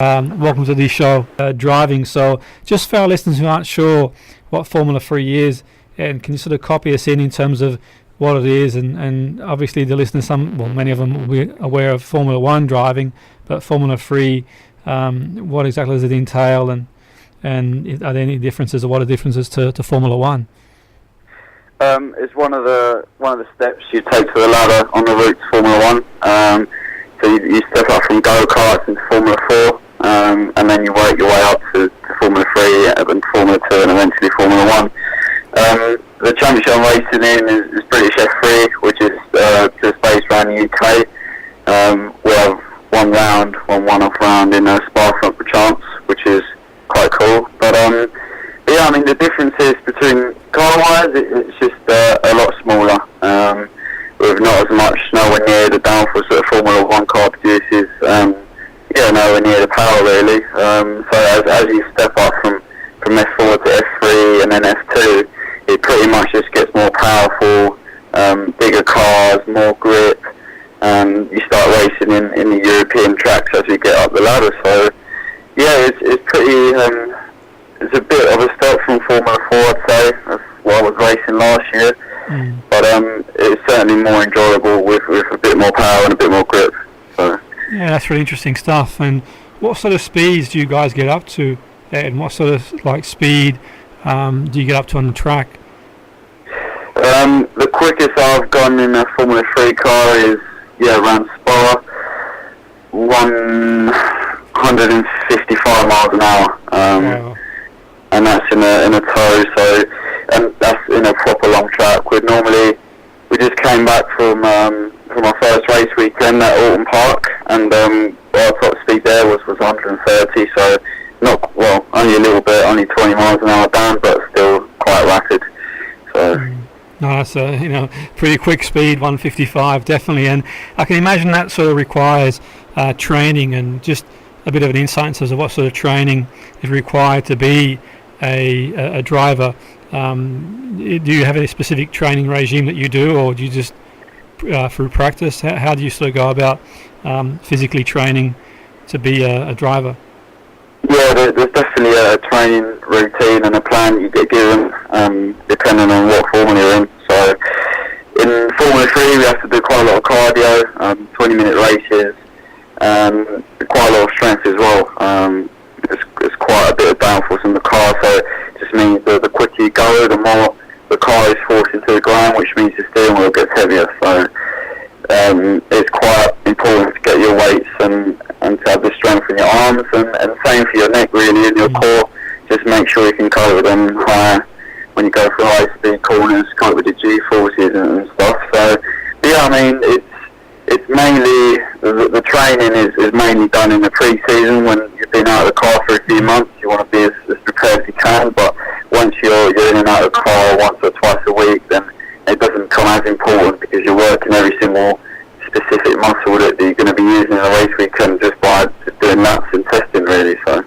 Welcome to the show, Driving. So, just for our listeners who aren't sure what Formula 3 is, and can you sort of copy us in terms of what it is? And obviously, the listeners, many of them will be aware of Formula 1 driving, but Formula 3, what exactly does it entail, and are there any differences, or what are differences to Formula 1? It's one of the steps you take to the ladder on the route to Formula 1. So you step up from go-karts into Formula 4, and then you work your way up to Formula 3, and Formula 2, and eventually Formula 1. The championship I'm racing in is British F3, which is just based around the UK. We have one one-off round in Spa-Francorchamps, which is quite cool. But yeah, I mean, the differences between car-wise, it's just a lot smaller. With not as much, nowhere near the downforce that a Formula 1 car produces. Nowhere near the power really. So as you step up from F4 to F3 and then F2, it pretty much just gets more powerful, bigger cars, more grip, and you start racing in the European tracks as you get up the ladder. So yeah, it's pretty. It's a bit of a step from Formula 4, I'd say. That's what I was racing last year. But it's certainly more enjoyable with a bit more power and a bit more grip. So yeah, that's really interesting stuff. And what sort of speeds do you guys get up to, and what sort of speed do you get up to on the track? The quickest I've gone in a Formula 3 car is around Spa, 155 miles an hour. Wow. And that's in a tow, and that's in a proper long track. We just came back from our first race weekend at Ayrton Park, and our top speed there was 130, so only a little bit, only 20 miles an hour down, but still quite rapid. So no, that's a pretty quick speed, 155 definitely, and I can imagine that sort of requires training, and just a bit of an insight in terms of what sort of training is required to be a driver. Do you have any specific training regime that you do, or do you just through practice? How do you sort of go about physically training to be a driver? Yeah, there's definitely a training routine and a plan you get given, depending on what formula you're in. So in Formula 3 we have to do quite a lot of cardio, 20-minute races, quite a lot of strength as well. It's quite a bit of downforce in the car, so it just means that the quicker you go, the more the car is forced into the ground, which means the steering wheel gets heavier. So it's quite important to get your weights and to have the strength in your arms, and same for your neck really, and your core. Just make sure you can cope with them higher when you go through high speed corners, cope with the G-forces and stuff. So yeah, I mean, it's mainly the training is mainly done in the pre-season when you've been out of the car for a few months. You want to be as prepared as you can, but once you're in and out of the car once or twice a week, then it doesn't become as important, because you're working every single specific muscle that you're going to be using in a race weekend just by doing laps and testing really. So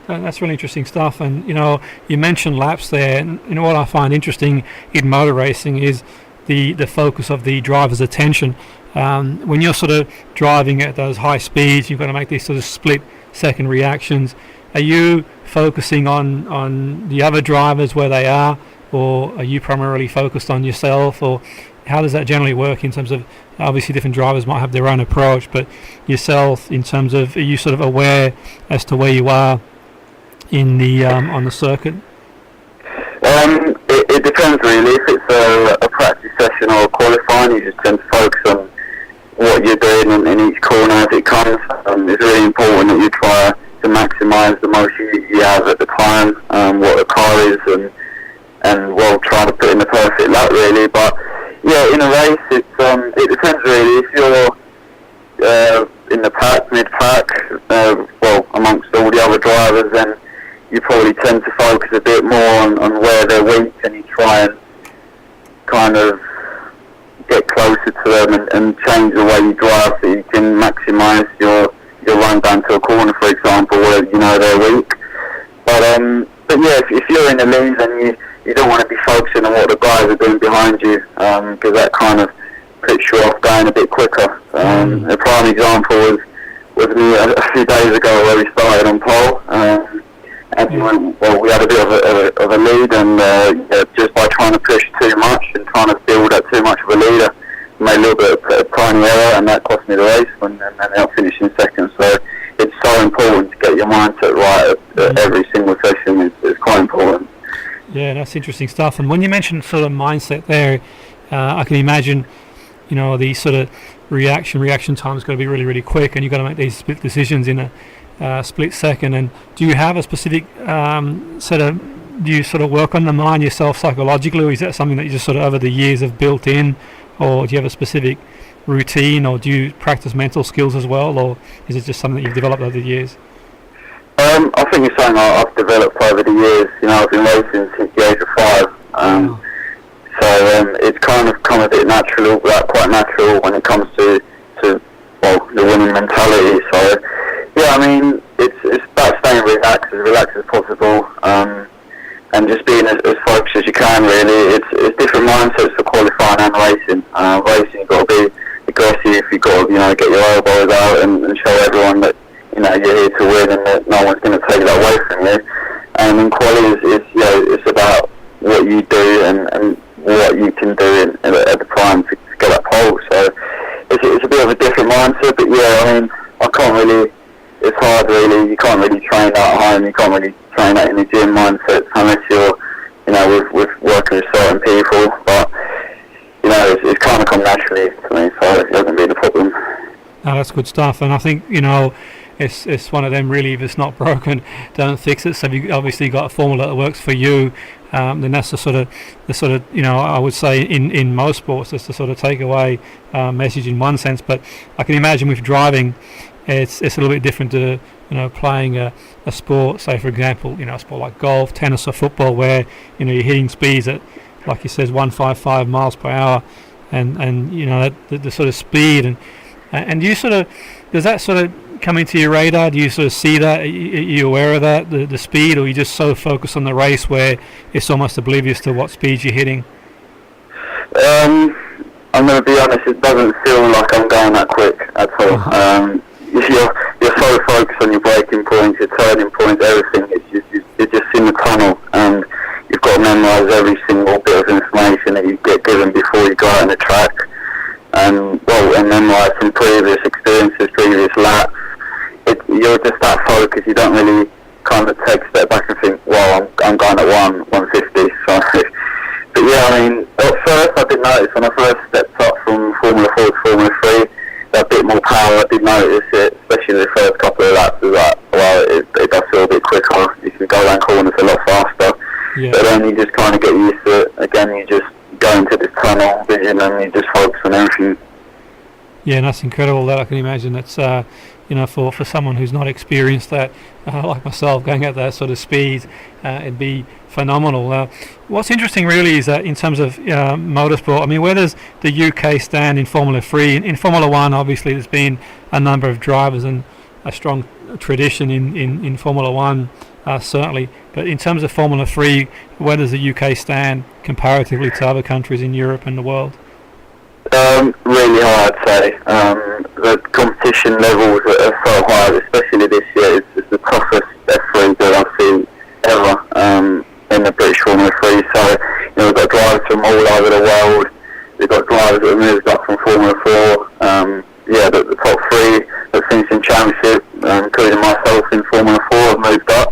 that's really interesting stuff. And you mentioned laps there, and what I find interesting in motor racing is the focus of the driver's attention. When you're sort of driving at those high speeds, you've got to make these sort of split-second reactions. Are you focusing on the other drivers where they are, or are you primarily focused on yourself, or how does that generally work in terms of, obviously different drivers might have their own approach, but yourself, in terms of, are you sort of aware as to where you are in the on the circuit? It depends really. If it's a practice session or a qualifying, you just tend to focus on what you're doing in each corner as it comes. It's really important that you try to maximise the most you have at the time, what the car is, and try to put in the perfect lap really. But yeah, in a race, it depends really. If you're in the pack, mid-pack, amongst all the other drivers, then you probably tend to focus a bit more on where they're weak, and you try and kind of get closer to them and change the way you drive so you can maximise your run down to a corner, for example, where they're weak. But yeah, if you're in the lead, then you don't want to be focusing on what the guys are doing behind you, because that kind of puts you off going a bit quicker. A prime example with me a few days ago where we started on pole. And we had a bit of a lead, and just by trying to push too much and trying to build up too much of a lead, I made a little bit of a tiny error, and that cost me the race, and then I finished second. So it's so important to get your mindset right at every single session. It's quite important. Yeah, that's interesting stuff. And when you mentioned sort of mindset there, I can imagine, the sort of reaction time is going to be really, really quick, and you've got to make these split decisions in a split second. And do you have a specific do you sort of work on the mind yourself psychologically, or is that something that you just sort of over the years have built in, or do you have a specific routine, or do you practice mental skills as well, or is it just something that you've developed over the years? I think it's something I've developed over the years. I've been racing since the age of 5. So it's kind of come a bit natural, quite natural when it comes to the winning mentality. So yeah, I mean, it's about staying relaxed as possible, and just being as focused as you can. Really, it's different mindsets for qualifying and racing. Racing, you've got to be aggressive. You've got to get your elbows out and show everyone that you're here to win, and that no one's going to take that away from you. And in quali, it's about what you do and what you can do at the time to get that pole. So it's a bit of a different mindset, but yeah, I mean, I can't really. It's hard, really. You can't really train that at home. You can't really train that in the gym mindset unless you're, with working with certain people. But it's kind of come naturally to me, so it hasn't been a problem. No, that's good stuff, and I think it's one of them really. If it's not broken, don't fix it. So if you obviously got a formula that works for you, then that's the sort of I would say in most sports, it's the sort of takeaway message in one sense. But I can imagine with driving, it's a little bit different to playing a sport. Say for example, a sport like golf, tennis, or football, where you're hitting speeds at, like you says, 155 miles per hour, and the sort of speed and you sort of, does that sort of come into your radar? Do you sort of see that? Are you aware of that, the speed, or are you just so focused on the race where it's almost oblivious to what speed you're hitting? I'm going to be honest, it doesn't feel like I'm going that quick at all. You're so focused on your braking points, your turning points, everything. You're just in the tunnel, and you've got to memorise every single bit of information that you get given before you go out on the track. And memorise from previous experiences, previous laps. You're just that focused. You don't really kind of take a step back and think, well, I'm going at 150. So, but yeah, I mean, at first I did notice when I first stepped up from Formula 4 to Formula 3, that bit more power. I did notice it, especially the first couple of laps. It was like, well, it does feel a bit quicker. You can go around corners a lot faster. Yeah. But then you just kind of get used to it. Again, you just go into this tunnel vision and you just focus on everything. Yeah, and that's incredible. That I can imagine. That's for someone who's not experienced that, like myself, going at that sort of speed, it'd be phenomenal. What's interesting really is that in terms of motorsport, I mean, where does the UK stand in Formula 3? In Formula 1, obviously, there's been a number of drivers and a strong tradition in Formula 1, certainly. But in terms of Formula 3, where does the UK stand comparatively to other countries in Europe and the world? Really hard, I'd say. The competition levels are so high, especially this year. It's the toughest F3 that I've seen ever in the British Formula 3. So, we've got drivers from all over the world. We've got drivers that have moved up from Formula 4. The top 3 that finished in championship, including myself in Formula 4, have moved up.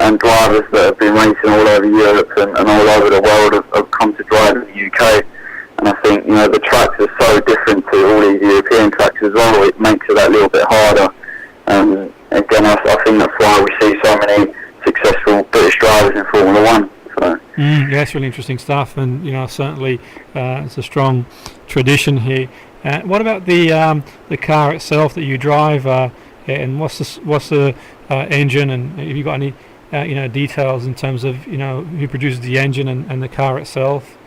And drivers that have been racing all over Europe and all over the world have come to drive in the UK. And I think, the tracks are so different to all these European tracks as well. It makes it that little bit harder. Again, I think that's why we see so many successful British drivers in Formula 1. So. Yeah, it's really interesting stuff, and certainly it's a strong tradition here. What about the car itself that you drive? And what's the engine? And have you got any details in terms of who produces the engine and the car itself?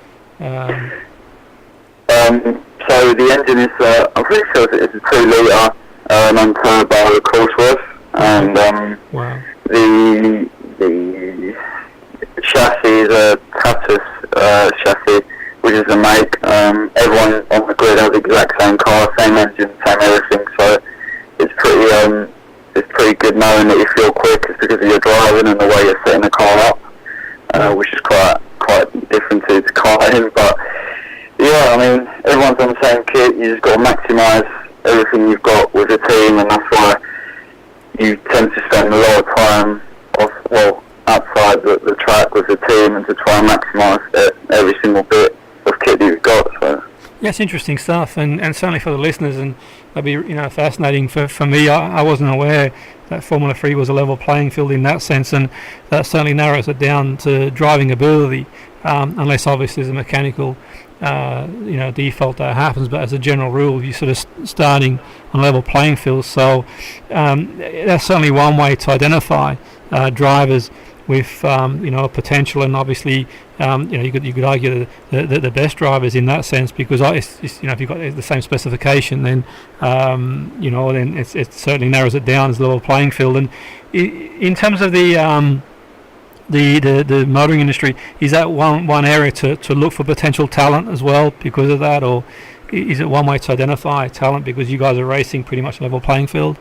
So the engine is, I'm pretty sure it's a 2-litre non-turbo Cosworth, and wow. The chassis is a Tatus chassis, which is a make. Everyone on the grid has the exact same car, same engine, same everything. So good knowing that if you're quick, it's because of your driving and the way you're setting the car up, which is quite different to karting. But yeah, I mean, everyone's on the same kit. You just got to maximise everything you've got with the team, and that's why you tend to spend a lot of time outside the track with the team, and to try and maximise every single bit of kit that you've got. So. Yeah, it's interesting stuff, and certainly for the listeners, and that'd be fascinating for me. I wasn't aware that Formula 3 was a level playing field in that sense, and that certainly narrows it down to driving ability, unless obviously there's a mechanical default that happens. But as a general rule, you're sort of starting on level playing field. So that's certainly one way to identify drivers with potential, and obviously you could argue the best drivers in that sense, because if you've got the same specification, then then it certainly narrows it down as a level playing field. And in terms of the motoring industry, is that one area to look for potential talent as well because of that, or is it one way to identify talent because you guys are racing pretty much level playing field?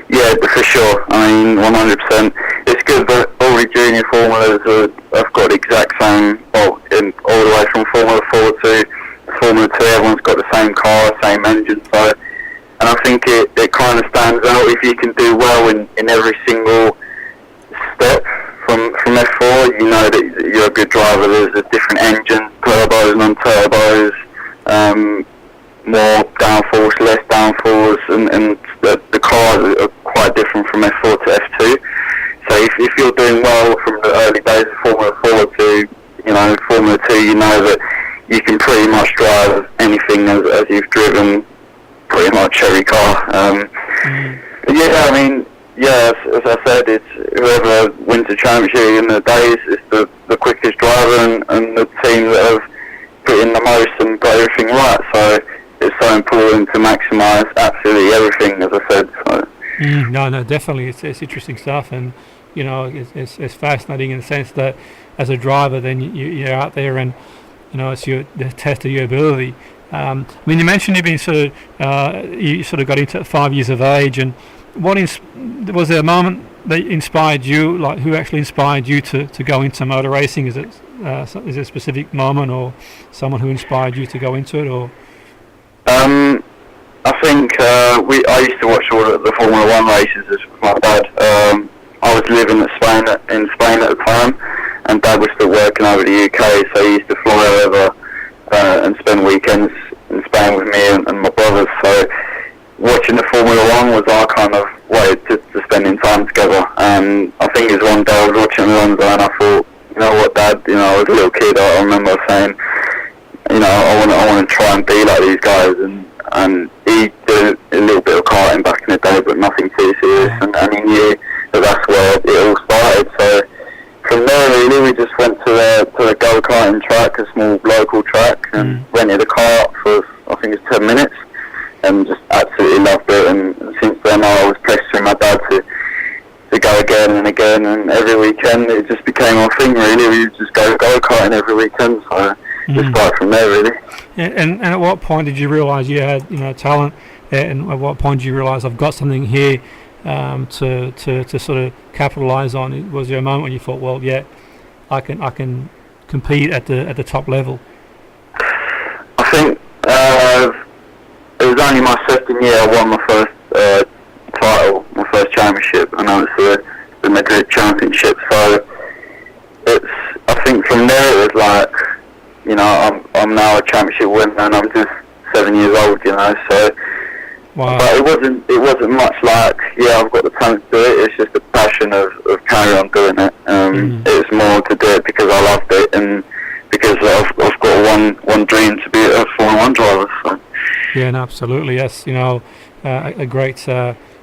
Yeah, for sure. I mean, 100%. It's good that all the junior formulas have got the exact same, all the way from Formula 4 to Formula 2, everyone's got the same car, same engine, so, and I think it kind of stands out if you can do well in every single step from F4. You know that you're a good driver. There's a different engine, turbos, non-turbos, more downforce, less downforce, and the cars are quite different from F4 to F2. So if you're doing well from the early days of Formula 4 to Formula 2, you know that you can pretty much drive anything as you've driven pretty much every car. Yeah, I mean, as I said, it's whoever wins the championship in the days is the quickest driver and the team that have put in the most and got everything right. So it's so important to maximise absolutely everything, as I said. So. No, definitely, it's interesting stuff, and it's fascinating in the sense that as a driver, then you're out there, and it's the test of your ability. I mean, you mentioned you've been you got into it at 5 years of age, and was there a moment that inspired you? Like, who actually inspired you to go into motor racing? Is it a specific moment, or someone who inspired you to go into it, or? I think I used to watch all the Formula 1 races with my dad. I was living in Spain at the time, and Dad was still working over the UK, so he used to fly over and spend weekends in Spain with me and my brothers. So watching the Formula 1 was our kind of way to spending time together. And I think it was one day I was watching Alonso, and I thought, you know what, Dad, I was a little kid, I remember saying, I want to try and be like these guys, and he did a little bit of karting back in the day, but nothing too serious, and he knew that's where it all started. So from there, really, we just went to the go-karting track, a small local track, and rented a car for, I think it's 10 minutes, and just absolutely loved it. And since then, I was pestering my dad to go again and again, and every weekend it just became our thing, really. We would just go-karting every weekend, so just started from there, really. Yeah, and at what point did you realise you had talent, and at what point did you realise I've got something here to sort of capitalise on? Was there a moment when you thought, well, yeah, I can compete at the top level? I think it was only my second year I won my first title, my first championship, and that was the Madrid Championship. So I think from there it was like, I'm now a championship winner, and I'm just 7 years old, so. Wow. But it wasn't much like, I've got the talent to do it. It's just the passion of carry on doing it. It's more to do it because I loved it, and because I've got one dream to be a Formula 1 driver. So. Yeah, no, absolutely, yes. A great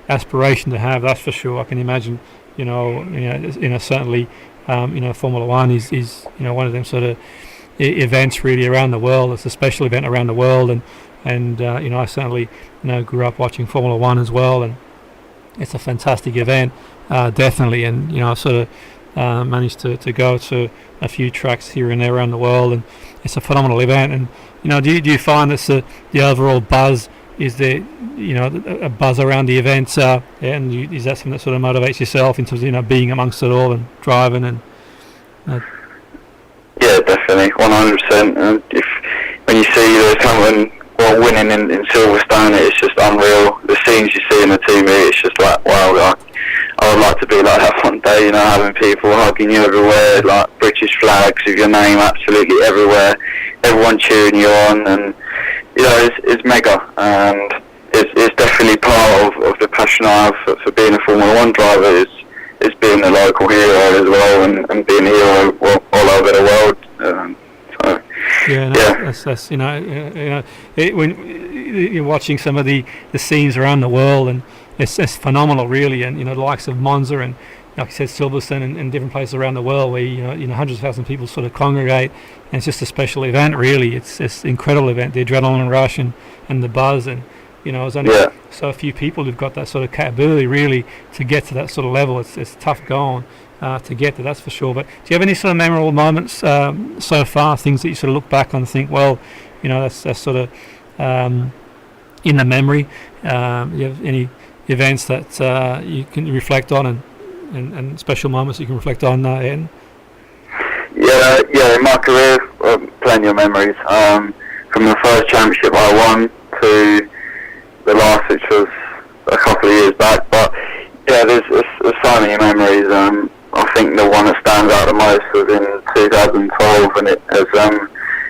aspiration to have, that's for sure. I can imagine. Certainly, Formula 1 is one of them sort of events really around the world. It's a special event around the world, and I certainly grew up watching Formula 1 as well, and it's a fantastic event, definitely. And I've sort of managed to go to a few tracks here and there around the world, and it's a phenomenal event. And do you find that the overall buzz is there, a buzz around the events? And is that something that sort of motivates yourself in terms of, being amongst it all and driving and? Yeah, definitely, 100%. And when you see Lewis Hamilton winning in Silverstone, it's just unreal. The scenes you see in the TV, it's just like, wow, I would like to be like that one day, having people hugging you everywhere, like British flags with your name absolutely everywhere, everyone cheering you on, and it's mega, and it's definitely part of the passion I have for being a Formula One driver is being a local hero as well, and being a hero all over the world. When you're watching some of the scenes around the world, and it's phenomenal, really, and the likes of Monza and, like you said, Silverstone and different places around the world where hundreds of thousands of people sort of congregate, and it's just a special event, really. It's an incredible event, the adrenaline rush and the buzz, and there's only so few people who've got that sort of capability, really, to get to that sort of level. It's tough going to get there, that's for sure. But do you have any sort of memorable moments so far, things that you sort of look back on and think, well, that's sort of in the memory? You have any events that you can reflect on and special moments you can reflect on, Ayrton? Yeah, in my career, plenty of memories. From the first championship I won to the last, which was a couple of years back. But yeah, there's so many memories. I think the one that stands out the most was in 2012, and it was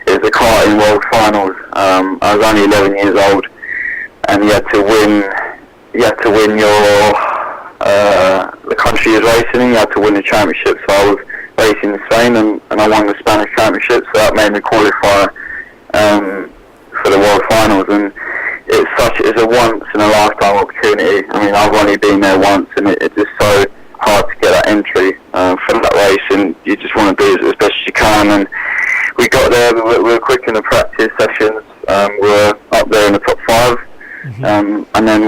the karting World Finals. I was only 11 years old, and you had to win your the country you're racing in. You had to win the championship. So I was racing in Spain, and I won the Spanish championship. So that made me qualify for the World Finals, and it's a once in a lifetime opportunity. I mean, I've only been there once, and it's just so hard to get that entry for that race, and you just want to do it as best as you can. And we got there, we were quick in the practice sessions, we were up there in the top 5, and then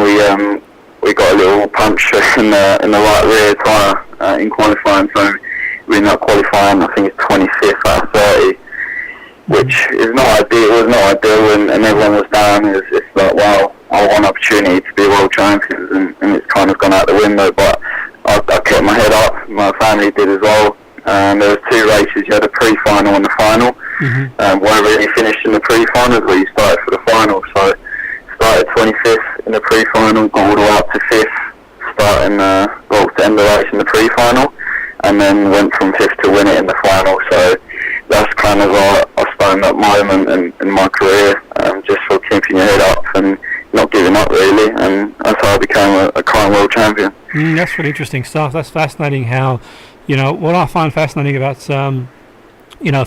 we got a little punch in the right rear tyre in qualifying, so we ended up qualifying, I think it's 25th out of 30, which is not ideal. It was not ideal, and everyone was down. It's like, wow, I want an opportunity to be world champions, and it's kind of gone out the window. But I kept my head up. My family did as well. There was 2 races. You had a pre-final and the final. Wherever you finished in the pre-final is where you started for the final. So started 25th in the pre-final, got all the way up to 5th, starting to end the race in the pre-final, and then went from 5th to win it in the final. So that's kind of a stand-up moment in my career, just for keeping your head up and not giving up, really, and that's how I became a current world champion. That's really interesting stuff. That's fascinating how, what I find fascinating about,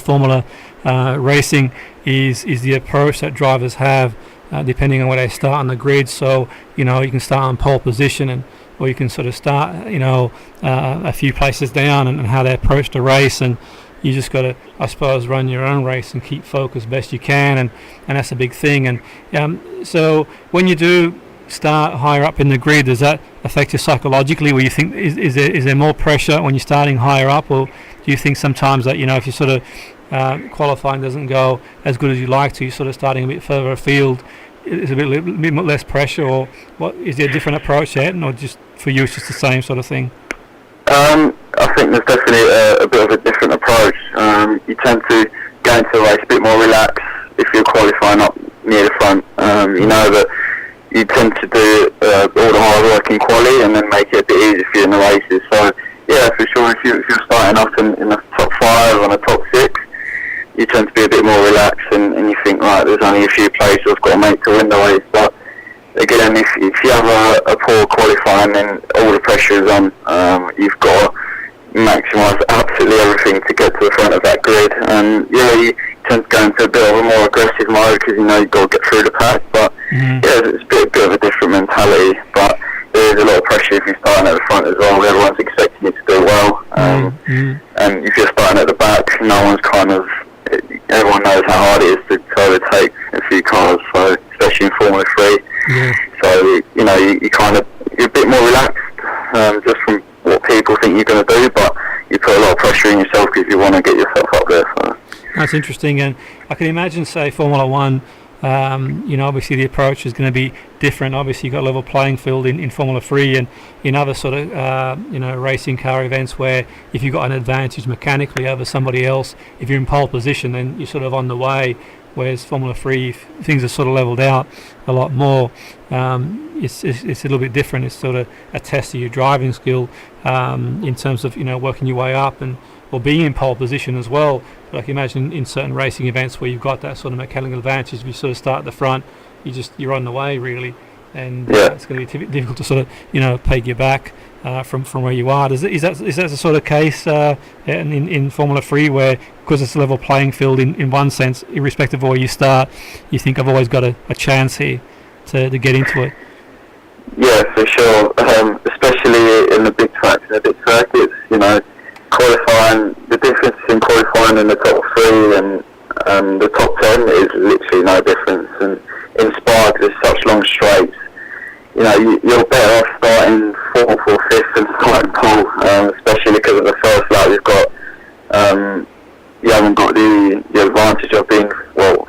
Formula racing is the approach that drivers have, depending on where they start on the grid. So, you can start on pole position, or you can sort of start, a few places down, and how they approach the race, and you just got to, I suppose, run your own race and keep focused best you can, and that's a big thing. And so when you do start higher up in the grid, does that affect you psychologically, where you think, is there more pressure when you're starting higher up, or do you think sometimes that, if you sort of qualifying doesn't go as good as you like to, you're sort of starting a bit further afield, is a bit less pressure, or what? Is there a different approach there, or just for you it's just the same sort of thing? I think there's definitely a bit of a different approach. You tend to go into a race a bit more relaxed if you're qualifying up near the front. You know that you tend to do all the hard work in quali, and then make it a bit easier for you in the races. So yeah, for sure, if you're starting off in the top 5 and the top 6, you tend to be a bit more relaxed, and you think, right, there's only a few places I've got to make to win the race. But again, if you have a poor qualifying, then all the pressure is on. You've got to maximise absolutely everything to get to the front of that grid. And yeah, you tend to go into a bit of a more aggressive mode because you've got to get through the pack. But yeah, it's a bit of a different mentality. But there is a lot of pressure if you're starting at the front as well. Everyone's expecting you to do well. And if you're starting at the back, everyone knows how hard it is to overtake a few cars. So especially in Formula 3. Yeah. So you're a bit more relaxed, just from what people think you're going to do, but you put a lot of pressure in yourself because you want to get yourself up there. So. That's interesting, and I can imagine, say, Formula 1 Obviously the approach is going to be different. Obviously you've got a level playing field in Formula 3 and in other sort of racing car events where if you've got an advantage mechanically over somebody else, if you're in pole position, then you're sort of on the way. Whereas Formula 3, things are sort of levelled out a lot more. It's a little bit different. It's sort of a test of your driving skill in terms of working your way up or being in pole position as well. Like imagine in certain racing events where you've got that sort of mechanical advantage, if you sort of start at the front, you're on the way really, and it's going to be difficult to sort of peg you back from where you are. Is that the sort of case in Formula 3 where, because it's a level playing field in one sense, irrespective of where you start, you think I've always got a chance here to get into it? Yeah, for sure. Especially in the big tracks and the big circuits, qualifying, the difference in qualifying in the top 3 and the top 10 is literally no difference. And in Spa, there's such long straights, you're better off starting 4th or 5th and starting pole, especially because of the first lap you've got, you haven't got the advantage of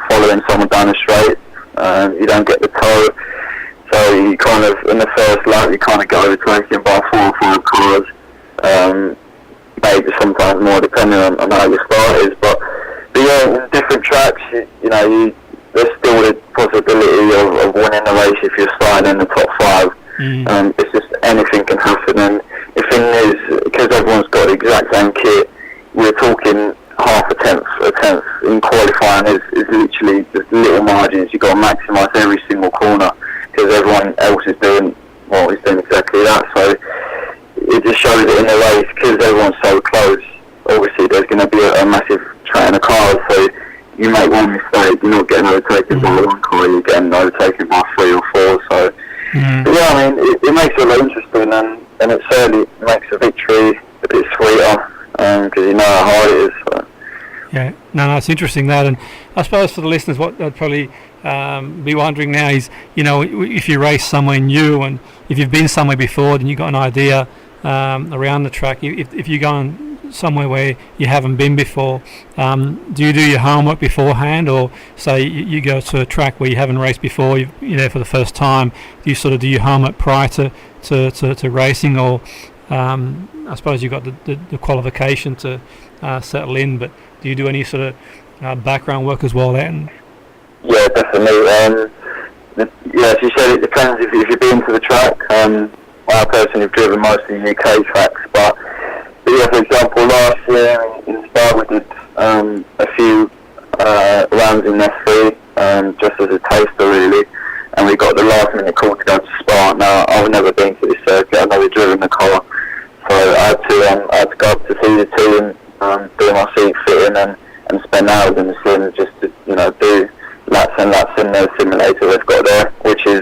following someone down the straight. You don't get the toe, so you kind of, in the first lap, you kind of get overtaken by 4 or 5 cars, maybe sometimes more depending on how your start is. But yeah, in different tracks, there's still the possibility of winning the race if you're starting in the top 5. It's just anything can happen, and the thing is, because everyone's got the exact same kit, we're talking half a tenth in qualifying is literally just little margins. You've got to maximise every single corner because everyone else is doing exactly that. So it just shows that in the race, because everyone's so close, obviously there's going to be a massive train of cars, so you make one mistake, you're not getting overtaken by one car, you're getting overtaken by 3 or 4, so but yeah, I mean, it makes it a lot interesting, and it certainly makes a victory a bit sweeter, because you know how hard it is. So. Yeah, no, it's interesting that, and I suppose for the listeners, what they'd probably be wondering now is, if you race somewhere new, and if you've been somewhere before, then you've got an idea around the track. If you're going somewhere where you haven't been before, do you do your homework beforehand, or say you go to a track where you haven't raced before, you're there for the first time, do you sort of do your homework prior to racing, or I suppose you've got the qualification to settle in, but do you do any sort of background work as well then? Yeah, definitely. As you said, it depends if you've been to the track. I personally have driven most of the UK tracks, but yeah, for example, last year in Spa we did a few rounds in F3, just as a taster really, and we got the last minute call to go to Spa. Now, I've never been to this circuit, I've never driven the car, so I had to go up to see the team, do my seat fitting and spend hours in the sim just to do laps and laps in the simulator they've got there, which is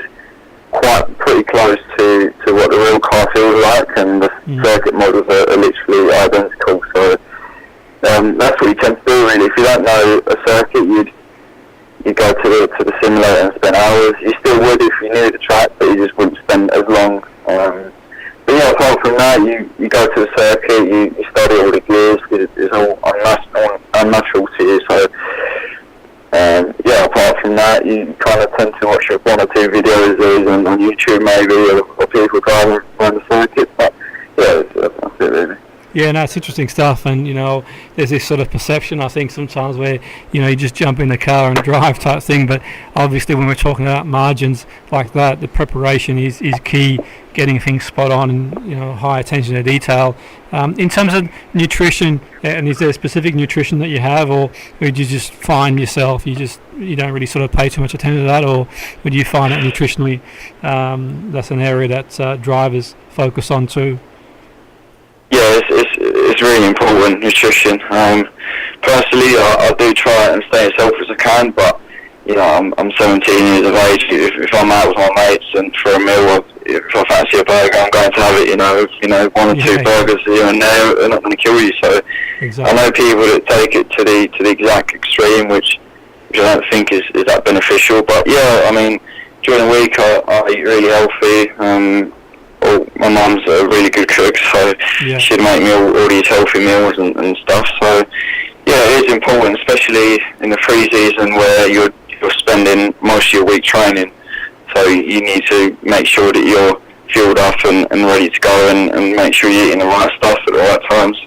pretty close to what the real car feels like, and the circuit models are literally identical. So that's what you tend to do really. If you don't know a circuit, you'd go to the simulator and spend hours. You still would if you knew the track, but you just wouldn't spend as long. But yeah, apart from that, you go to the circuit, you study all the gears, because it's all unnatural to you. So apart from that, you kind of tend to watch 1 or 2 videos on YouTube maybe, or people driving around the circuit. But yeah, that's it really. Yeah, no, it's interesting stuff, and there's this sort of perception I think sometimes where you just jump in the car and drive type thing, but obviously when we're talking about margins like that, the preparation is key, getting things spot on, and high attention to detail. In terms of nutrition, and is there a specific nutrition that you have, or would you just find yourself you don't really sort of pay too much attention to that, or would you find that nutritionally that's an area that drivers focus on too? Yeah, it's really important, nutrition. Personally, I do try and stay as healthy as I can, but I'm 17 years of age. If I'm out with my mates and for a meal, if I fancy a burger, I'm going to have it. 1 or 2 burgers here and there are not going to kill you. So exactly. I know people that take it to the exact extreme, which I don't think is that beneficial. But yeah, I mean, during the week I eat really healthy. My mum's a really good cook, so she'd make me all these healthy meals and stuff. So yeah, it is important, especially in the free season where you're you're spending most of your week training. So you need to make sure that you're fueled up and ready to go, and make sure you're eating the right stuff at the right times.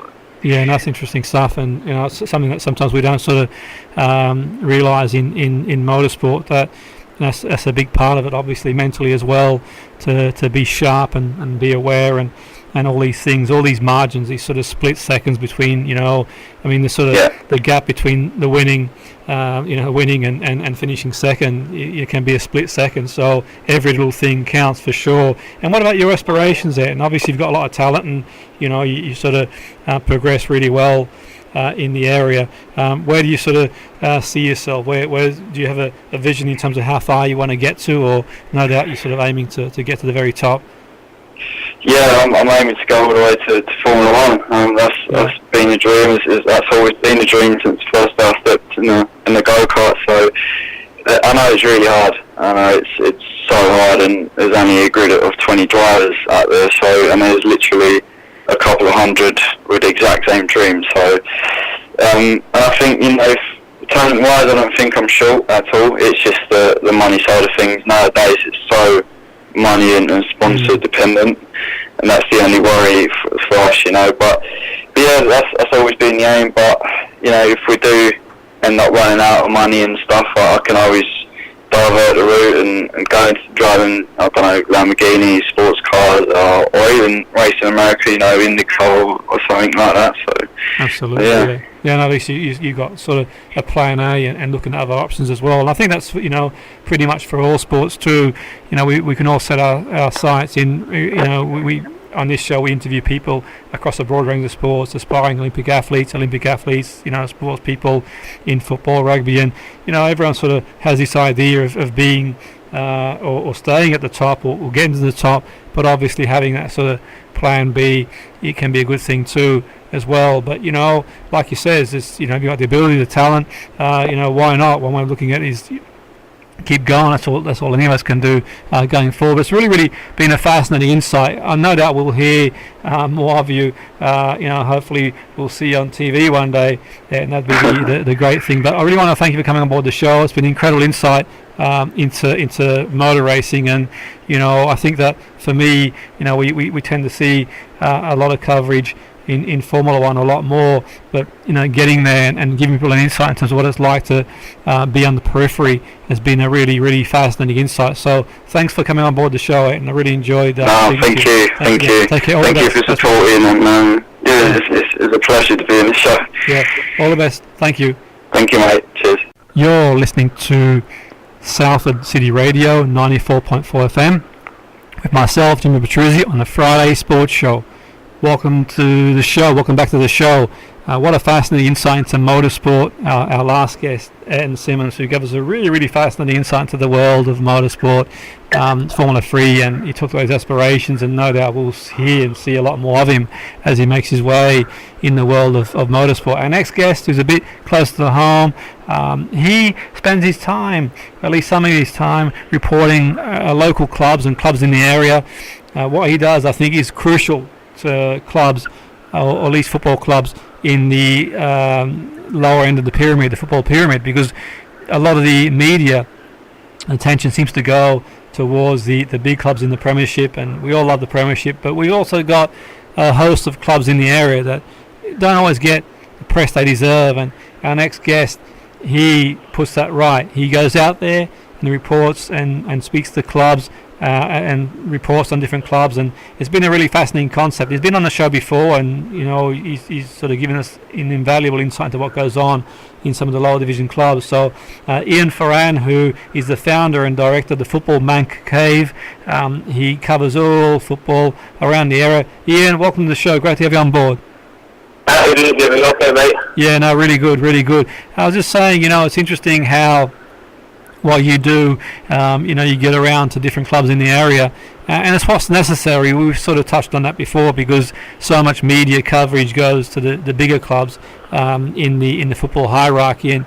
Yeah, and that's interesting stuff, and it's something that sometimes we don't sort of realise in motorsport, that that's a big part of it, obviously mentally as well, to be sharp and be aware, and all these things, all these margins, these sort of split seconds between, the sort of the gap between the winning and finishing second, it can be a split second, so every little thing counts for sure. And what about your aspirations there? And obviously you've got a lot of talent, and you sort of progress really well in the area. Where do you sort of see yourself? Where do you have a vision in terms of how far you want to get to, or no doubt you're sort of aiming to get to the very top? Yeah, I'm aiming to go all the way to Formula 1. That's been a dream. That's always been a dream since first I stepped in the go-kart. So I know it's really hard. I know it's so hard, and there's only a grid of 20 drivers out there. So, and there's literally a couple of hundred with the exact same dream. So, and I think, talent-wise, I don't think I'm short at all. It's just the money side of things. Nowadays, it's so money and sponsor dependent, and that's the only worry for us, But yeah, that's always been the aim. But if we do end up running out of money and stuff, I can always divert the route and go into driving, I don't know, Lamborghini sports cars, or even racing America, IndyCar or something like that. So absolutely, yeah. And obviously you got sort of a plan A and looking at other options as well. And I think that's pretty much for all sports too. We can all set our sights in. We on this show we interview people across a broad range of sports, aspiring Olympic athletes, sports people in football, rugby, and everyone sort of has this idea of being or staying at the top or getting to the top, but obviously having that sort of plan B, it can be a good thing too as well. But like you says, it's you've got the ability, the talent, why not? One way of looking at it is keep going. That's all any of us can do going forward. But it's really been a fascinating insight. No doubt we'll hear more of you. Hopefully we'll see you on TV one day, and that'd be the great thing. But I really want to thank you for coming on board the show. It's been incredible insight into motor racing, and I think that for me, we tend to see a lot of coverage in Formula 1, a lot more, but getting there and giving people an insight in terms of what it's like to be on the periphery has been a really fascinating insight. So thanks for coming on board the show, and I really enjoyed that. Thank you. Thank you. Take care. Thank you for supporting, and it's a pleasure to be in the show. Yeah, all the best. Thank you. Thank you, mate. Cheers. You're listening to Salford City Radio 94.4 FM with myself, Jimmy Petruzzi, on the Friday Sports Show. Welcome to the show. Welcome back to the show. What a fascinating insight into motorsport. Our last guest, Ayrton Simmons, who gave us a really fascinating insight into the world of motorsport, Formula 3, and he talked about his aspirations, and no doubt we'll hear and see a lot more of him as he makes his way in the world of motorsport. Our next guest, who's a bit closer to home, he spends his time, at least some of his time, reporting local clubs and clubs in the area. What he does, I think, is crucial to clubs, or at least football clubs, in the lower end of the pyramid, the football pyramid, because a lot of the media attention seems to go towards the big clubs in the Premiership, and we all love the Premiership, but we also got a host of clubs in the area that don't always get the press they deserve, and our next guest, he puts that right. He goes out there and reports and speaks to clubs and reports on different clubs, and it's been a really fascinating concept. He's been on the show before, and he's sort of given us an invaluable insight into what goes on in some of the lower division clubs. So Ian Foran, who is the founder and director of the Football Mank Cave, he covers all football around the area. Ian, welcome to the show. Great to have you on board. How are you doing? Okay, mate? Yeah, no, really good. I was just saying, it's interesting how what you do, you get around to different clubs in the area, and it's what's necessary. We've sort of touched on that before, because so much media coverage goes to the bigger clubs in the football hierarchy, and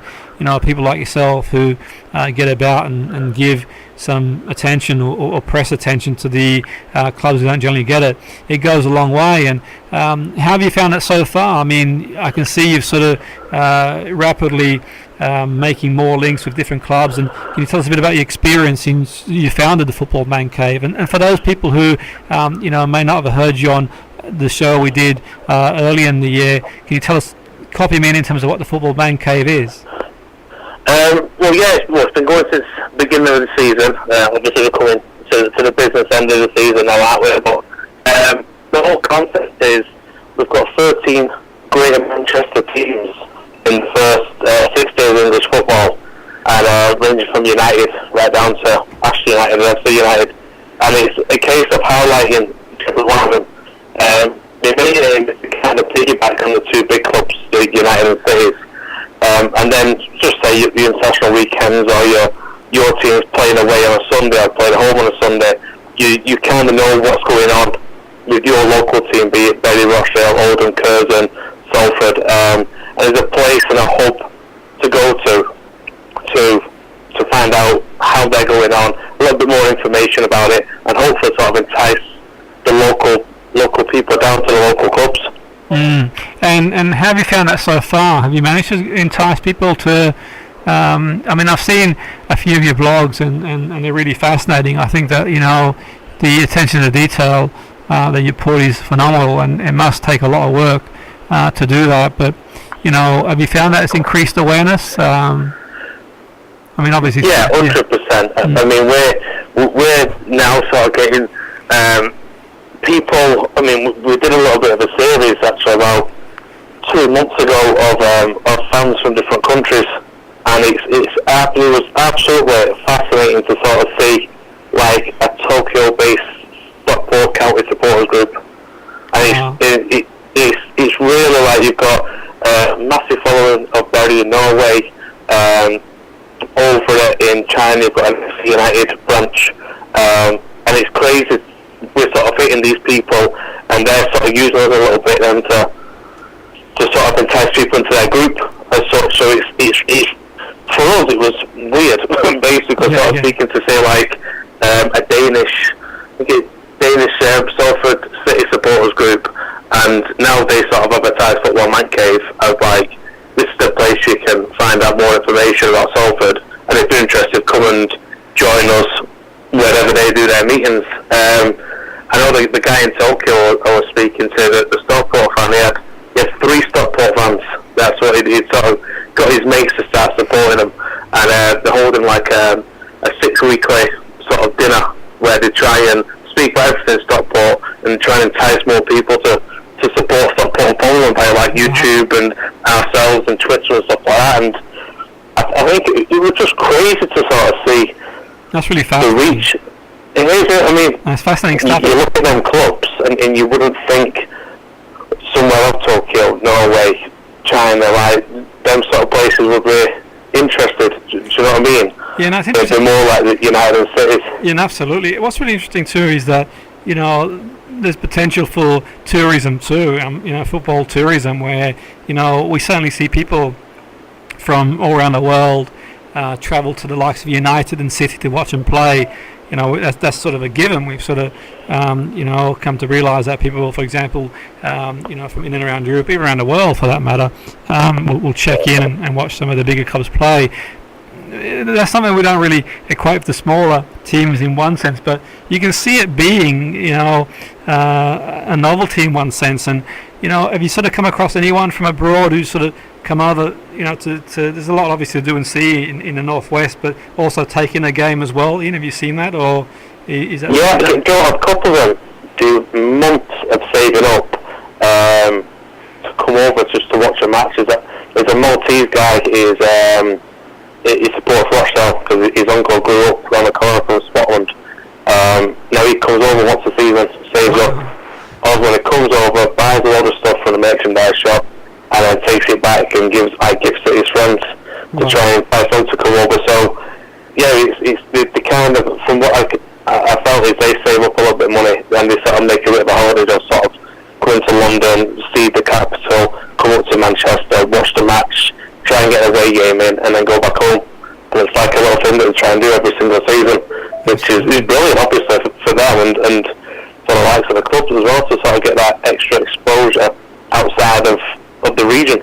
people like yourself who get about and give some attention or press attention to the clubs who don't generally get it. It goes a long way. And how have you found it so far? I mean, I can see you've sort of rapidly making more links with different clubs. And can you tell us a bit about your experience since you founded the Football Man Cave? And for those people who may not have heard you on the show we did earlier in the year, can you tell us, copy me in terms of what the Football Man Cave is? It's been going since the beginning of the season. Obviously, we're coming to the business end of the season now, aren't we? But the whole concept is we've got 13 Greater Manchester teams in the first 6 days of English football, and ranging from United right down to Ashton United and FC United. And it's a case of highlighting every one of them. The main aim is to kind of piggyback on the two big clubs, the United and Cities. And then just say the international weekends or your team's playing away on a Sunday or playing home on a Sunday, you kind of know what's going on with your local team, be it Bury, Rochdale, Oldham, Curzon, Salford. And there's a place and a hub to go to find out how they're going on, a little bit more information about it, and hopefully sort of entice the local people down to the local clubs. And how have you found that so far? Have you managed to entice people to... I've seen a few of your blogs and they're really fascinating. I think that, the attention to detail that you put is phenomenal, and it must take a lot of work to do that. But, have you found that it's increased awareness? Obviously... Yeah, 100%. I mean, we're now sort of getting... people, we did a little bit of a series actually about 2 months ago of fans from different countries, and it was absolutely fascinating to sort of see like a Tokyo-based Stockport County supporters group, and it's really like you've got a massive following of Bury in Norway, over it in China you've got an FC United branch, and it's crazy. We're sort of hitting these people, and they're sort of using us a little bit then to sort of entice people into their group as such. So it's for us it was weird, basically sort of speaking to say like a Danish Salford City supporters group, and now they sort of advertise Football Man Cave as like this is the place you can find out more information about Salford, and if you're interested, come and join us wherever they do their meetings. I know the guy in Tokyo I was speaking to, the Stockport fan, he had 3 Stockport fans. That's what he'd sort of got his mates to start supporting them, and they're holding like a 6-weekly sort of dinner where they try and speak about everything Stockport and try and entice more people to support Stockport and follow them via like YouTube and ourselves and Twitter and stuff like that. And I think it was just crazy to sort of see. That's really fascinating. The reach. It is, that's fascinating stuff. You look at them clubs and you wouldn't think somewhere like Tokyo, Norway, China, like them sort of places would be interested. Do you know what I mean? Yeah, and I think they're more like the United Cities. Yeah, absolutely. What's really interesting too is that there's potential for tourism too. Football tourism, where we certainly see people from all around the world travel to the likes of United and City to watch them play. That's sort of a given. We've sort of come to realise that people, for example, from in and around Europe, even around the world for that matter, will check in and watch some of the bigger clubs play. That's something we don't really equate with the smaller teams in one sense, but you can see it being, a novelty in one sense. And have you sort of come across anyone from abroad who's sort of come over, to there's a lot obviously to do and see in the northwest, but also taking a game as well. Ian, have you seen that, or is that? Yeah, a couple of them do months of saving up to come over just to watch a match. There's a Maltese guy. He supports Rochdale because his uncle grew up around the corner from Scotland. Now he comes over once a season, saves up. Or when he comes over, buys a lot of stuff from the merchandise shop, and then takes it back and gives gifts to his friends to try and entice them to come over. So, yeah, it's the kind of, from what I felt is they save up a little bit of money, and they sort of make a bit of a holiday. They'll sort of go into London, see the capital, come up to Manchester, watch the match, try and get a away game in, and then go back home. And it's like a little thing that they try and do every single season, which is brilliant, obviously, for them and for the likes of the clubs as well, to sort of get that extra exposure outside of the region.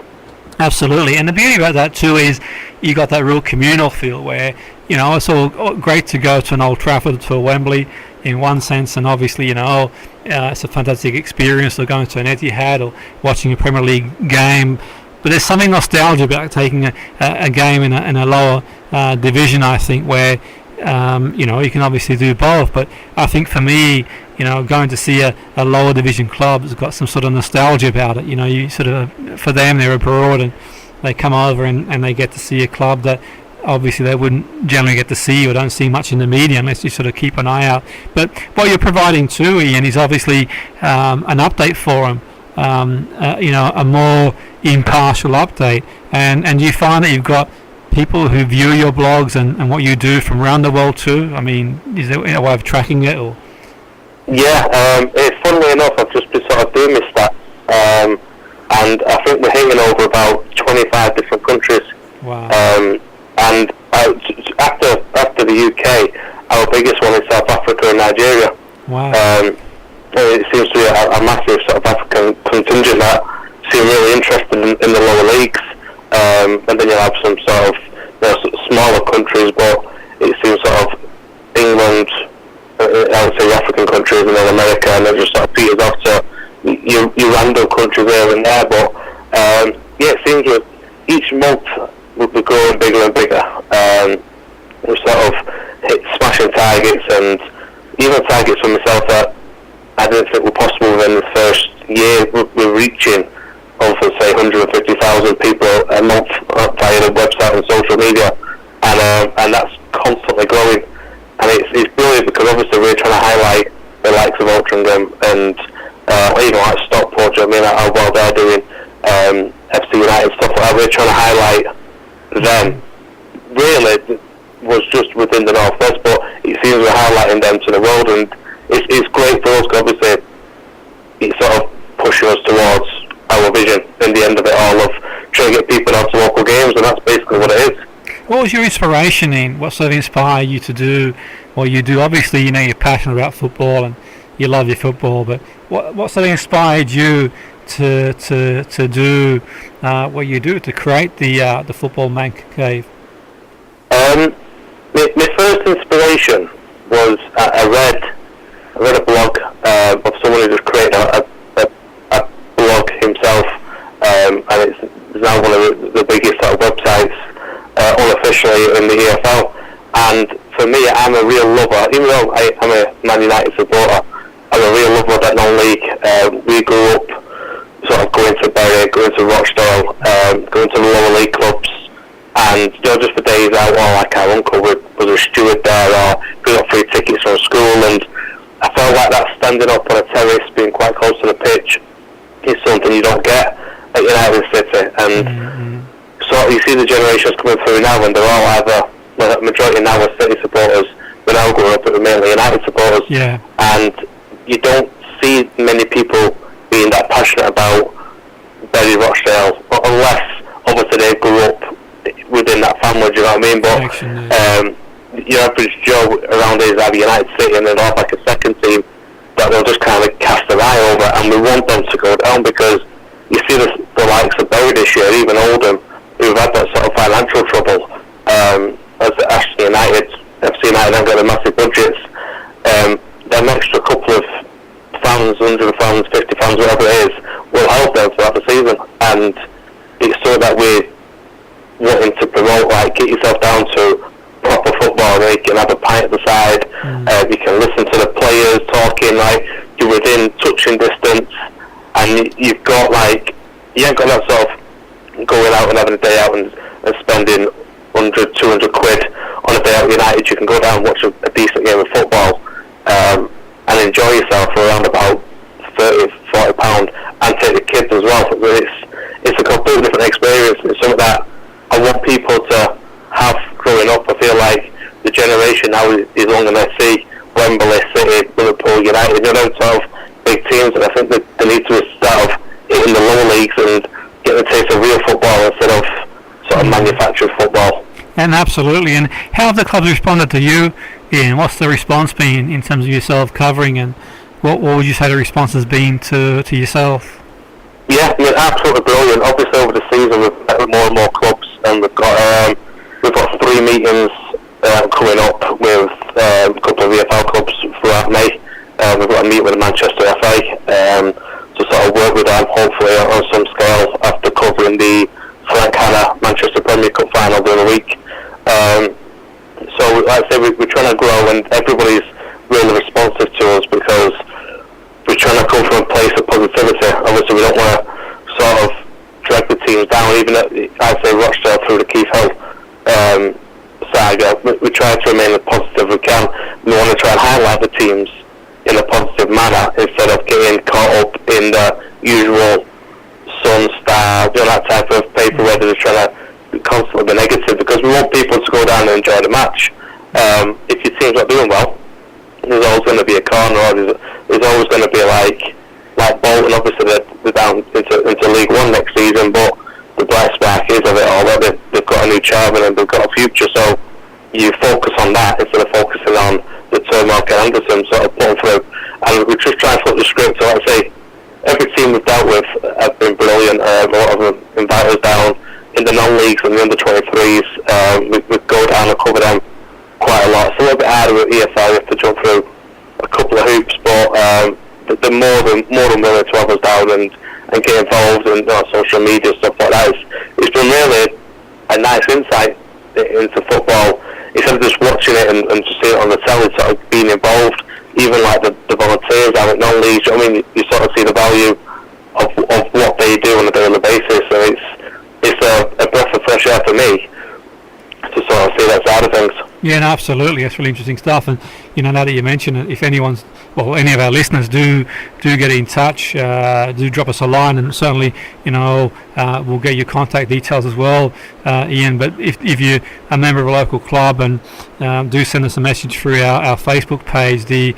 Absolutely, and the beauty about that too is you got that real communal feel where, you know, it's all great to go to an Old Trafford, to a Wembley in one sense, and obviously, you know, it's a fantastic experience of going to an Etihad or watching a Premier League game. But there's something nostalgic about taking a game in a lower division, I think, where you know, you can obviously do both. But I think for me, you know, going to see a lower division club has got some sort of nostalgia about it. You know, you sort of, for them, they're abroad and they come over and they get to see a club that obviously they wouldn't generally get to see or don't see much in the media unless you sort of keep an eye out. But what you're providing too, Ian, is obviously an update for them. You know, a more impartial update, and you find that you've got people who view your blogs and what you do from around the world too. I mean, is there a way of tracking it? Or yeah, funnily enough, I've just been sort of doing this stat, and I think we're hitting over about 25 different countries. Wow. And after the UK, our biggest one is South Africa and Nigeria. Wow. It seems to be a massive sort of African contingent that seem really interested in the lower leagues. And then you'll have some sort of, you know, smaller countries, but it seems sort of England, I would say African countries, and then America, and then just sort of peters off to your random countries there and there. But yeah, it seems that each month we're growing bigger and bigger. We're sort of smashing targets, and even targets for myself that I didn't think were possible within the first year. We're reaching over, say, 150,000 people a month via the website and social media, and that's constantly growing. And it's brilliant because obviously we're trying to highlight the likes of Altrincham and even like Stockport, I mean, how well they're doing, FC United, stuff like that. We're trying to highlight them. Really was just within the Northwest, but it seems we're highlighting them to the world, and it's great for us because obviously it sort of pushes us towards our vision in the end of it all of trying to get people out to local games, and that's basically what it is. What was your inspiration in? What sort of inspired you to do what you do? Obviously, you know, you're passionate about football and you love your football, but what sort of inspired you to do what you do, to create the Football Man Cave? My first inspiration was I read a blog of someone who just created a blog himself, and it's now one of the biggest sort of websites unofficially in the EFL. And for me, I'm a real lover, even though I'm a Man United supporter, I'm a real lover of that non-league. We grew up sort of going to Bury, going to Rochdale, going to the lower league clubs, and you know, just the days out, or like our uncle was a steward there, or we got free tickets from school, and I felt like that standing up on a terrace, being quite close to the pitch, is something you don't get at United City. And so you see the generations coming through now, and they're all either, well, the majority now are City supporters, but now growing up are mainly United supporters. Yeah. And you don't see many people being that passionate about Bury, Rochdale, unless obviously they grew up within that family, do you know what I mean? But your average Joe around here is either United City, and they'll have like a second team that they'll just kind of cast their eye over, and we want them to go down because you see the likes of Bury this year, even Oldham, who've had that sort of financial trouble, as Ashton United, FC United have got the massive budgets, an extra couple of fans, 100 fans, 50 fans, whatever it is, will help them throughout the season. And it's so that we're wanting to promote, like, get yourself down to proper football, where you can have a pint at the side, you can listen to the players talking, like, you're within touching distance, and you've got, like, you ain't got that sort of going out and having a day out and spending 100, 200 quid on a day out at United. You can go down and watch a decent game of football and enjoy yourself for around about £30, £40 and take the kids as well. It's a completely different experience. It's something that I want people to have growing up. I feel like the generation now is long, and I see Wembley, City, Liverpool, United, you know, sort of big teams, and I think that they need to start off hitting the lower leagues and get the taste of real football instead of sort of manufactured football. And absolutely. And how have the clubs responded to you, Ian? What's the response been in terms of yourself covering, and what would you say the response has been to yourself? Yeah, I mean, absolutely brilliant. Obviously, over the season, we've met with more and more clubs, and we've got 3 meetings coming up with a couple of EFL clubs throughout May. We've got a meet with the Manchester FA to sort of work with them, hopefully on some scale, after covering the Frank Hanna Manchester Premier Cup final the other week. So, like I say, we're trying to grow, and everybody's really responsive to us because we're trying to come from a place of positivity. Obviously, we don't want to sort of drag the teams down, even at, I'd say, Rochdale through the Keith Hill saga. We try to remain as positive as we can. We want to try and highlight the teams in a positive manner instead of getting caught up in the usual Sun, Star, that type of paper where they're trying to constantly be negative, because we want people to go down and enjoy the match. If your team's not doing well, there's always going to be a corner, or there's always going to be like Bolton. Obviously they're down into League One next season, but the bright spark is of it all that they've got a new chairman and they've got a future, so you focus on that instead of focusing on the turmoil Ken Anderson sort of putting through. And we just try and flip the script. So I'd say every team we've dealt with have been brilliant. A lot of them invite us down in the non-leagues and the under-23s. We go down and cover them quite a lot. It's a little bit harder with EFL. You have to jump through a couple of hoops, but they're more than willing to have us down and get involved in social media, stuff like that. It's been really a nice insight into football, instead of just watching it and just seeing it on the telly, sort of being involved. Even like the volunteers down at non-league, I mean, you sort of see the value of what they do on a daily basis. So it's a breath of fresh air for me to sort of see that side of things. Yeah, no, absolutely. That's really interesting stuff. And now that you mention it, if any of our listeners do get in touch, do drop us a line, and certainly we'll get your contact details as well, Ian. But if you're a member of a local club, and do send us a message through our Facebook page, the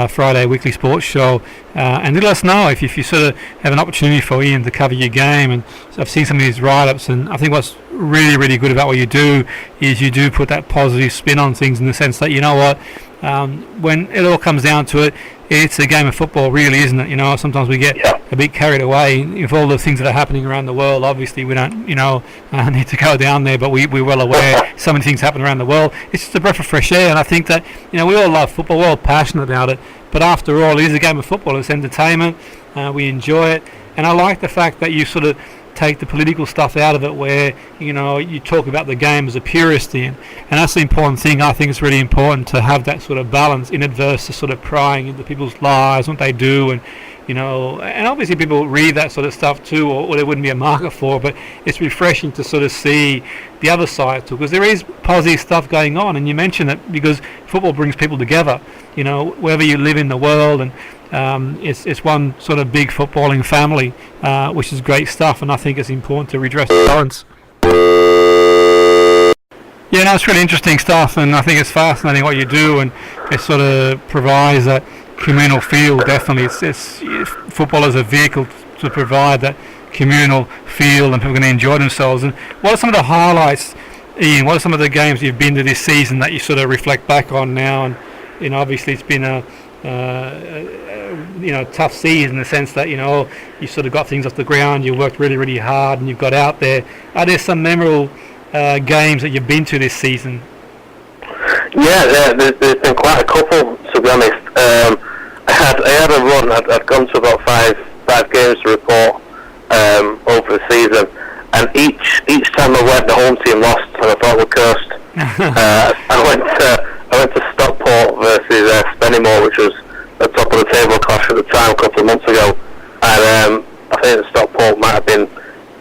Friday Weekly Sports Show, and let us know if you sort of have an opportunity for Ian to cover your game. And I've seen some of these write-ups, and I think what's really, really good about what you do is you do put that positive spin on things, in the sense that, when it all comes down to it, it's a game of football, really, isn't it? Sometimes we get a bit carried away with all the things that are happening around the world. Obviously, we don't, need to go down there, but we're well aware so many things happen around the world. It's just a breath of fresh air, and I think that, we all love football, we're all passionate about it, but after all, it is a game of football. It's entertainment, we enjoy it, and I like the fact that you sort of take the political stuff out of it, where you talk about the game as a purist, and that's the important thing. I think it's really important to have that sort of balance, in adverse to sort of prying into people's lives, what they do, and and obviously people read that sort of stuff too, or there wouldn't be a market for, but it's refreshing to sort of see the other side too, because there is positive stuff going on. And you mentioned it because football brings people together, wherever you live in the world, and it's one sort of big footballing family, which is great stuff, and I think it's important to redress the balance. Yeah, no, it's really interesting stuff, and I think it's fascinating what you do, and it sort of provides that communal feel. Definitely, it's football as a vehicle to provide that communal feel, and people are going to enjoy themselves. And what are some of the highlights, Ian? What are some of the games you've been to this season that you sort of reflect back on now? And obviously it's been a tough season, in the sense that you sort of got things off the ground, you worked really, really hard, and you've got out there. Are there some memorable games that you've been to this season? Yeah, there's been quite a couple, to be honest. I had a run. I'd gone to about five games to report over the season, and each time I went, the home team lost, and I thought we're cursed. I went to Stockport versus Spennymoor, which was the top of the table clash at the time a couple of months ago, and I think Stockport might have been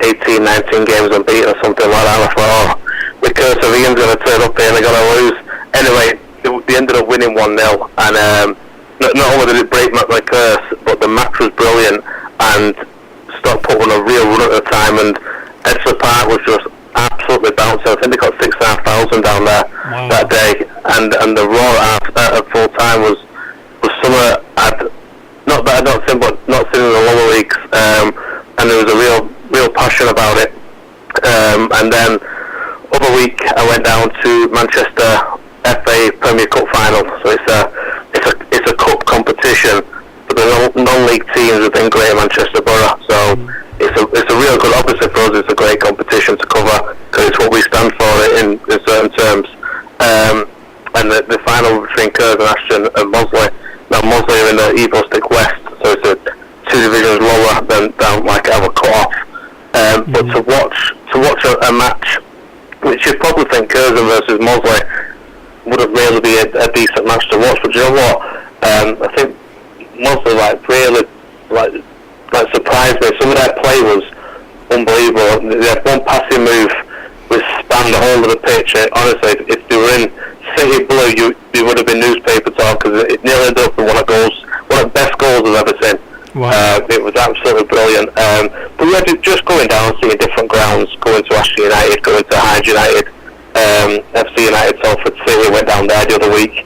18, 19 games unbeaten or something like that. And I thought, the curse of Ian's going to turn up here and they're going to lose. Anyway, they ended up winning 1-0, and not only did it break my curse, but the match was brilliant, and Stockport won a real run at the time, and Edgeworth Park was just absolutely bouncing. I think they got 6,500 down there that day, and the roar at full time was something I'd not seen in the lower leagues, and there was a real passion about it. And then other week I went down to Manchester FA Premier Cup final, so it's a cup competition for the non-league teams within Greater Manchester Borough. So it's a real good. Obviously for us it's a great competition to cover because it's what we stand for in certain terms. And the final between Curzon, Ashton and Mosley. Now Mosley are in the Evo Stick West, so it's a 2 divisions lower than like our cut-off. But to watch a match, which you'd probably think Curzon versus Mosley wouldn't really be a decent match to watch. But do you know what? I think Mosley really surprised me. Some of their play was unbelievable. They had one passing move which spanned the whole of the pitch. Honestly, if they were in City Blue, you would have been newspaper talk because it nearly ended up with one of the best goals I've ever seen. Wow. It was absolutely brilliant. But yeah, just going down, seeing different grounds, going to Ashton United, going to Hyde United, FC United, Salford City, went down there the other week,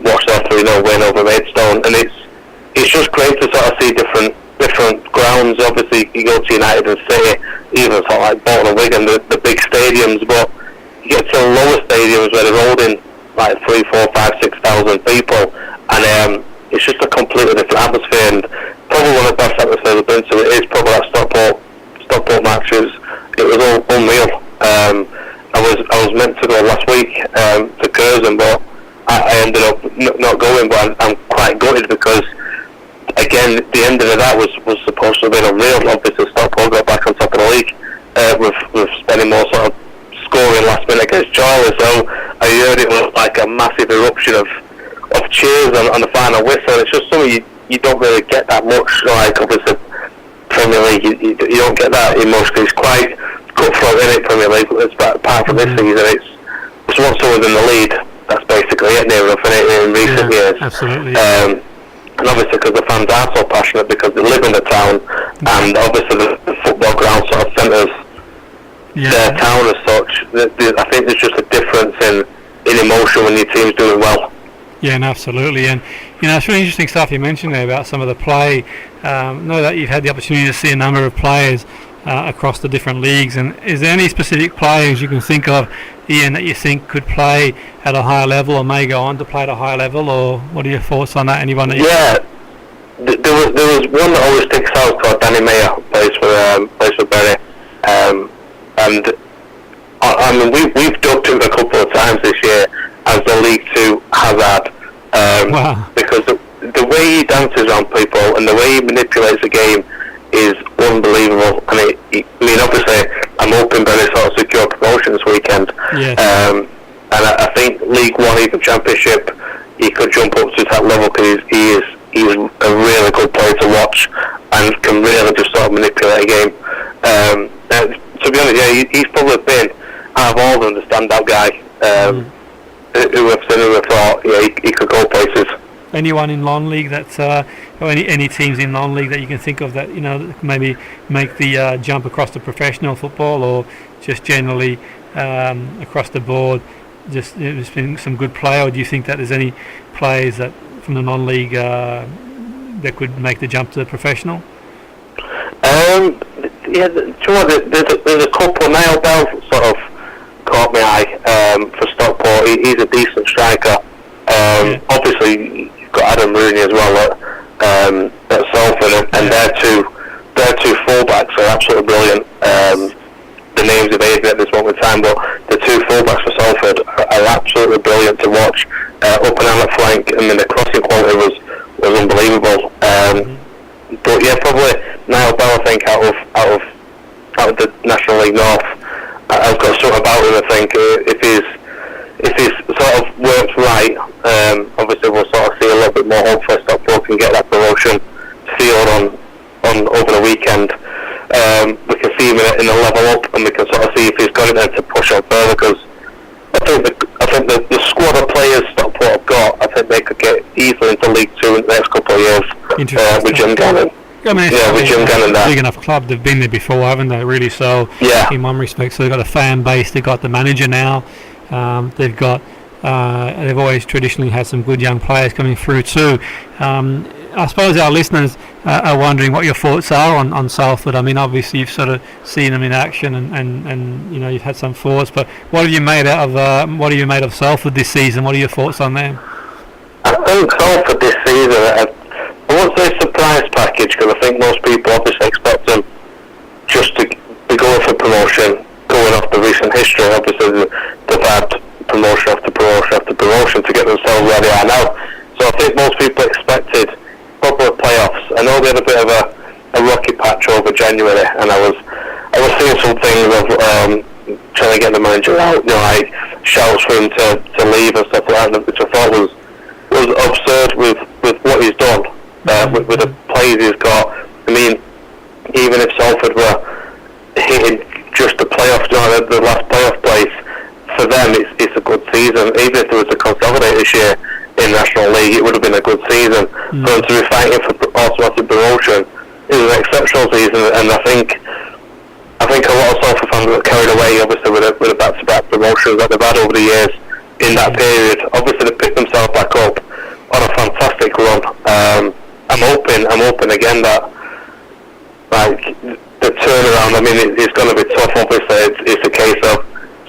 watched their 3-0 win over Maidstone, and it's just great to sort of see different grounds. Obviously, you go to United and City, even sort of like Bolton and Wigan, the big stadiums, but you get to lower stadiums where they're holding like 3, 4, 5, 6,000 people, and it's just a completely different atmosphere, and probably one of the best atmospheres I've been to. It is probably that Stockport match. It was all unreal. I was meant to go last week to Curzon, but I ended up not going. But I'm quite gutted because, again, the end of that was supposed to have been unreal. Obviously, Stockport got back on top of the league with spending more sort of scoring last minute against Charlie. So I heard it was like a massive eruption of cheers on the final whistle. It's just something you don't really get that much. Like obviously Premier League, you don't get that emotion. It's quite cutthroat in it, Premier League. Apart from this season, it's once someone's in the lead, that's basically it near enough in recent years. Absolutely. And obviously because the fans are so passionate because they live in the town, and obviously the football ground sort of centres their town as such. I think there's just a difference in emotion when your team's doing well. Yeah, and absolutely, and it's really interesting stuff you mentioned there about some of the play. Know that you've had the opportunity to see a number of players across the different leagues, and is there any specific players you can think of, Ian, that you think could play at a higher level or may go on to play at a higher level, or what are your thoughts on that? Anyone that there was one that always sticks out called Danny Mayer, plays for Bury, and I mean we've dubbed him a couple of times this year as the League 2 Hazard, because the way he dances around people and the way he manipulates the game is unbelievable. And I mean, obviously, I'm hoping Bury sort of secure promotion this weekend. Yes. And I think League 1, even Championship, he could jump up to that level because he's a really good player to watch and can really just sort of manipulate a game. To be honest, yeah, he's probably been out of all of them the standout guy. Who have thought he could go places. Anyone in non-league that's or any teams in non-league that you can think of that maybe make the jump across to professional football, or just generally across the board, just there's been some good play, or do you think that there's any players that from the non-league that could make the jump to the professional? Yeah, there's a couple. Niall Bell sort of caught my eye for Stockport. He's a decent striker. Obviously, you've got Adam Rooney as well at Salford, and their two fullbacks are absolutely brilliant. The names evade me at this moment in time, but the two fullbacks for Salford are absolutely brilliant to watch. Up and down the flank, I mean the crossing quality was unbelievable. But yeah, probably Niall Bell, I think, out of the National League North, I've got something about him. I think if he's sort of works right, obviously we'll sort of see a little bit more hope for Stockport can get that promotion sealed on over the weekend. We can see him in a level up, and we can sort of see if he's got it there to push on further. Because I think the squad of players Stockport have got, I think they could get easily into League 2 in the next couple of years with Jim Gannon. I mean, with Jim Gannon there. Big enough club. They've been there before, haven't they? Really. So in one respect, so they've got a fan base. They've got the manager now. They've got. They've always traditionally had some good young players coming through too. I suppose our listeners are wondering what your thoughts are on Salford. I mean, obviously you've sort of seen them in action, and you've had some thoughts. But what have you made of Salford this season? What are your thoughts on them? I think Salford this season, I won't say surprise package, because I think most people obviously expect them just to history. Obviously, they've had promotion after promotion after promotion to get themselves where they are now. So I think most people expected proper playoffs. I know they had a bit of a rocky patch over January, and I was seeing some things of trying to get the manager out, like shouts for him to leave and stuff like that, which I thought was absurd with what he's done, with the players he's got. I mean, even if Salford were hitting just the playoffs, the last playoff place, for them it's a good season. Even if there was a consolidated this year in National League, it would have been a good season. For them to be fighting for automatic promotion is an exceptional season, and I think a lot of Salford fans got carried away, obviously, with the back-to-back promotions that they've had over the years in that period. Obviously, they picked themselves back up on a fantastic run. I'm hoping again that, like, the turnaround, I mean, it's going to be tough, obviously. It's a case of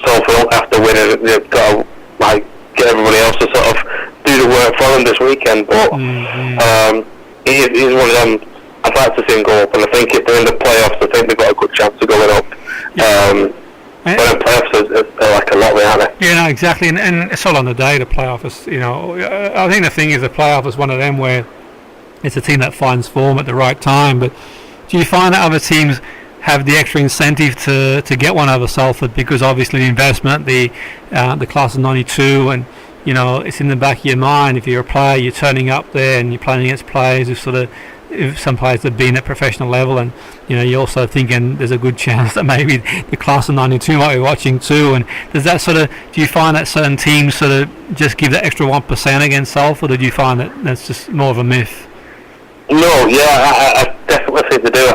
Salford don't have to win, and they've got to, like, get everybody else to sort of do the work for them this weekend. But he's one of them. I'd like to see him go up, and I think if they're in the playoffs, I think they've got a good chance of going up. But in playoffs, they're like a lottery, aren't they? Yeah, no, exactly, and it's all on the day. The playoff is, I think the thing is, the playoff is one of them where it's a team that finds form at the right time. But do you find that other teams have the extra incentive to get one over Salford, because obviously the investment, the class of '92, and it's in the back of your mind. If you're a player, you're turning up there and you're playing against players who if some players have been at professional level, and you're also thinking there's a good chance that maybe the class of '92 might be watching too. And does that do you find that certain teams sort of just give that extra 1% against Salford, or do you find that that's just more of a myth? No, yeah, I definitely think they do. I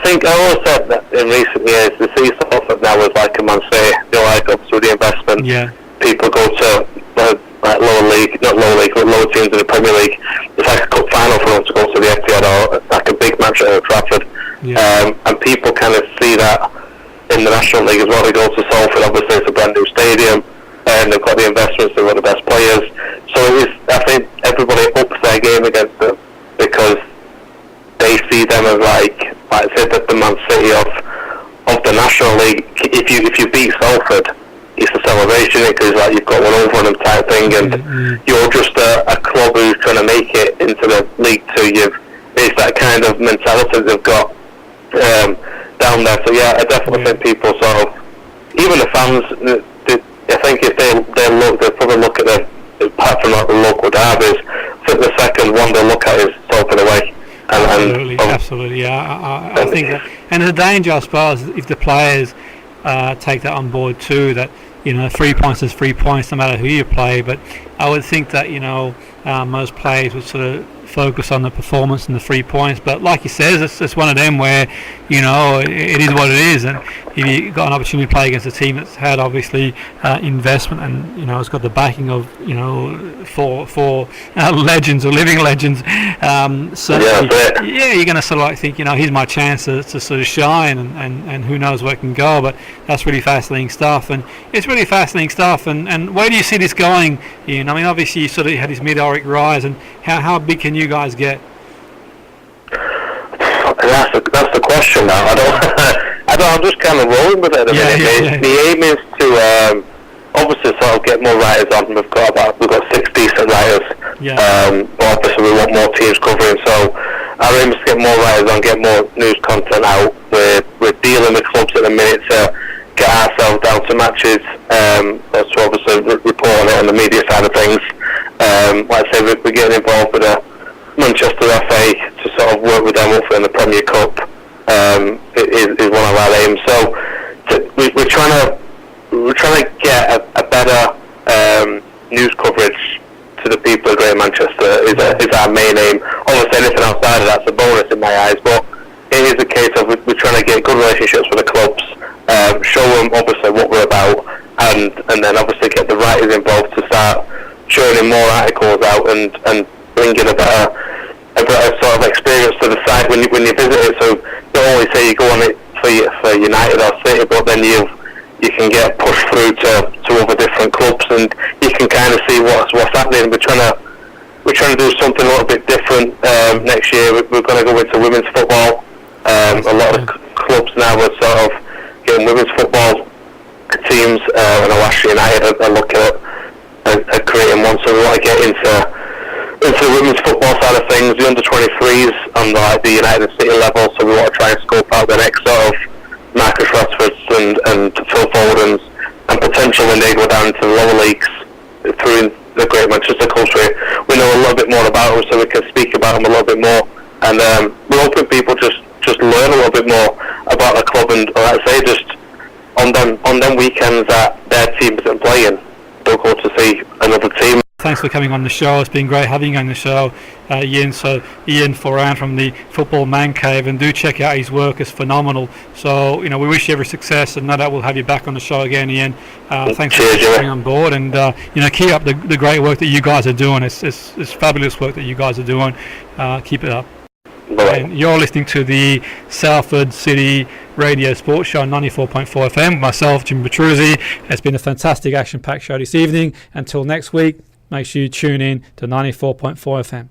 think I always said that in recent years, the see Salford now as like a Man City, like obviously with the investment. Yeah. People go to like lower league, not lower league, but lower teams in the Premier League. It's like a cup final for them to go to the Etihad, or like a big match at Old Trafford. Yeah. And people kind of see that in the National League as well. They go to Salford, obviously it's a brand new stadium, and they've got the investments, they've got the best players. So I think everybody ups their game against them, because they see them as like I said, the Man City of the National League. If you beat Salford, it's a celebration, because like you've got one over them type thing, and you're just a club who's trying to make it into the League Two. It's that kind of mentality they've got down there. So yeah, I definitely think people sort of, even the fans, I think if they'll probably look at apart from like the local derbies, I think the second one they'll look at is Salford away. Absolutely, yeah. I think that, and the danger, I suppose, if the players take that on board too, that 3 points is 3 points no matter who you play. But I would think that most players would sort of focus on the performance and the 3 points. But like you said, it's one of them where it is what it is, and if you got an opportunity to play against a team that's had obviously investment, and it's got the backing of four legends or living legends, you're going to sort of like think here's my chance to sort of shine, and who knows where it can go. But that's really fascinating stuff, and it's really fascinating stuff. And where do you see this going, Ian? I mean, obviously you sort of had this meteoric rise, and how big can you guys get? That's the question now. I'm just kind of rolling with it at the minute. The aim is to obviously sort of get more writers on. We've got 6 decent writers, but obviously we want more teams covering. So our aim is to get more writers on, get more news content out. We're dealing with clubs at the minute to get ourselves down to matches. To obviously report on it on the media side of things. Like I say, we're getting involved with Manchester FA to sort of work with them hopefully in the Premier Cup. Is one of our aims. So we're trying to get a better news coverage to the people of Greater Manchester is our main aim. Obviously anything outside of that's a bonus in my eyes, but it is a case of we're trying to get good relationships with the clubs, show them obviously what we're about, and then obviously get the writers involved to start churning more articles out and bringing a better sort of experience to the site when you visit it. So don't only say you go on it for United or City, but then you can get pushed through to other different clubs, and you can kind of see what's happening. We're trying to do something a little bit different next year. We're going to go into women's football. A lot of clubs now are sort of getting women's football teams. I know Ashley United are looking at creating one, so we want to get into the women's football side of things, the under-23s and the United City level, so we want to try and scope out the next sort of Marcus Rashfords and Phil Foden's, and potentially when they go down to the lower leagues through the Great Manchester Country, we know a little bit more about them, so we can speak about them a little bit more, and we're hoping people just learn a little bit more about the club, and like I say, just on them weekends that their team isn't playing, they'll go to see another team. Thanks for coming on the show. It's been great having you on the show, Ian. So Ian Foran from the Football Man Cave, and do check out his work. It's phenomenal. So we wish you every success, and no doubt we'll have you back on the show again, Ian. Thanks for coming on board, and keep up the great work that you guys are doing. It's fabulous work that you guys are doing. Keep it up. Bye. And you're listening to the Salford City Radio Sports Show on 94.4 FM. Myself, Jimmy Petruzzi. It's been a fantastic action-packed show this evening. Until next week, make sure you tune in to 94.4 FM.